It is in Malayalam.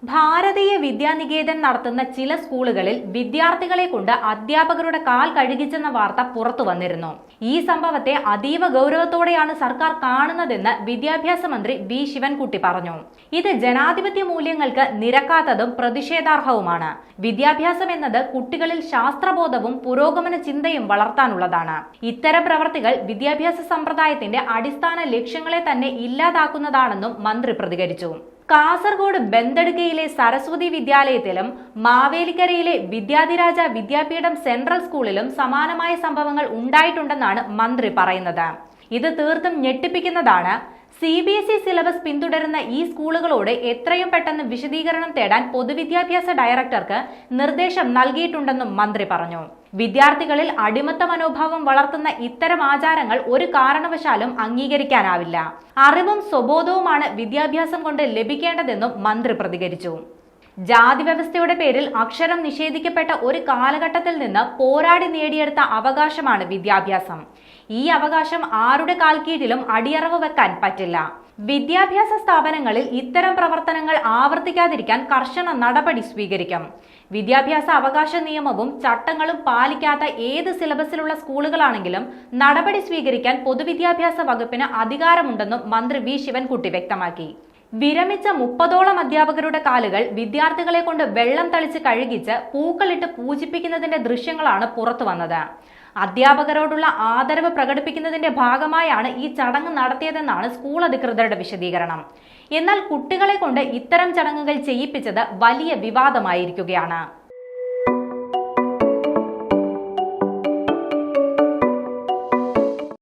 ഭാരതീയ വിദ്യാനികേതൻ നടത്തുന്ന ചില സ്കൂളുകളിൽ വിദ്യാർത്ഥികളെ കൊണ്ട് അധ്യാപകരുടെ കാൽ കഴുകിച്ചെന്ന വാർത്ത പുറത്തു വന്നിരുന്നു. ഈ സംഭവത്തെ അതീവ ഗൗരവത്തോടെയാണ് സർക്കാർ കാണുന്നതെന്ന് വിദ്യാഭ്യാസ മന്ത്രി വി ശിവൻകുട്ടി പറഞ്ഞു. ഇത് ജനാധിപത്യ മൂല്യങ്ങൾക്ക് നിരക്കാത്തതും പ്രതിഷേധാർഹവുമാണ്. വിദ്യാഭ്യാസം എന്നത് കുട്ടികളിൽ ശാസ്ത്രബോധവും പുരോഗമന ചിന്തയും വളർത്താനുള്ളതാണ്. ഇത്തരം പ്രവർത്തികൾ വിദ്യാഭ്യാസ സമ്പ്രദായത്തിന്റെ അടിസ്ഥാന ലക്ഷ്യങ്ങളെ തന്നെ ഇല്ലാതാക്കുന്നതാണെന്നും മന്ത്രി പ്രതികരിച്ചു. കാസർഗോഡ് ബന്തെടുക്കയിലെ സരസ്വതി വിദ്യാലയത്തിലും മാവേലിക്കരയിലെ വിദ്യാധിരാജ വിദ്യാപീഠം സെൻട്രൽ സ്കൂളിലും സമാനമായ സംഭവങ്ങൾ ഉണ്ടായിട്ടുണ്ടെന്നാണ് മന്ത്രി പറയുന്നത്. ഇത് തീർത്തും ഞെട്ടിപ്പിക്കുന്നതാണ്. CBSE സിലബസ് പിന്തുടരുന്ന ഈ സ്കൂളുകളോട് എത്രയും പെട്ടെന്ന് വിശദീകരണം തേടാൻ പൊതുവിദ്യാഭ്യാസ ഡയറക്ടർക്ക് നിർദ്ദേശം നൽകിയിട്ടുണ്ടെന്നും മന്ത്രി പറഞ്ഞു. വിദ്യാർത്ഥികളിൽ അടിമത്ത മനോഭാവം വളർത്തുന്ന ഇത്തരം ആചാരങ്ങൾ ഒരു കാരണവശാലും അംഗീകരിക്കാനാവില്ല. അറിവും സ്വബോധവുമാണ് വിദ്യാഭ്യാസം കൊണ്ട് ലഭിക്കേണ്ടതെന്നും മന്ത്രി പ്രതികരിച്ചു. ജാതി വ്യവസ്ഥയുടെ പേരിൽ അക്ഷരം നിഷേധിക്കപ്പെട്ട ഒരു കാലഘട്ടത്തിൽ നിന്ന് പോരാടി നേടിയെടുത്ത അവകാശമാണ് വിദ്യാഭ്യാസം. ഈ അവകാശം ആരുടെ കാൽക്കീഴിലും അടിയറവ് വെക്കാൻ പറ്റില്ല. വിദ്യാഭ്യാസ സ്ഥാപനങ്ങളിൽ ഇത്തരം പ്രവർത്തനങ്ങൾ ആവർത്തിക്കാതിരിക്കാൻ കർശന നടപടി സ്വീകരിക്കും. വിദ്യാഭ്യാസ അവകാശ നിയമവും ചട്ടങ്ങളും പാലിക്കാത്ത ഏത് സിലബസിലുള്ള സ്കൂളുകളാണെങ്കിലും നടപടി സ്വീകരിക്കാൻ പൊതുവിദ്യാഭ്യാസ വകുപ്പിന് അധികാരമുണ്ടെന്നും മന്ത്രി വി ശിവൻകുട്ടി വ്യക്തമാക്കി. വിരമിച്ച 30ഓളം അധ്യാപകരുടെ കാലുകൾ വിദ്യാർത്ഥികളെ കൊണ്ട് വെള്ളം തളിച്ച് കഴുകിച്ച് പൂക്കളിട്ട് പൂജിപ്പിക്കുന്നതിന്റെ ദൃശ്യങ്ങളാണ് പുറത്തു വന്നത്. അധ്യാപകരോടുള്ള ആദരവ് പ്രകടിപ്പിക്കുന്നതിന്റെ ഭാഗമായാണ് ഈ ചടങ്ങ് നടത്തിയതെന്നാണ് സ്കൂൾ അധികൃതരുടെ വിശദീകരണം. എന്നാൽ കുട്ടികളെ കൊണ്ട് ഇത്തരം ചടങ്ങുകൾ ചെയ്യിപ്പിച്ചത് വലിയ വിവാദമായിരിക്കുകയാണ്.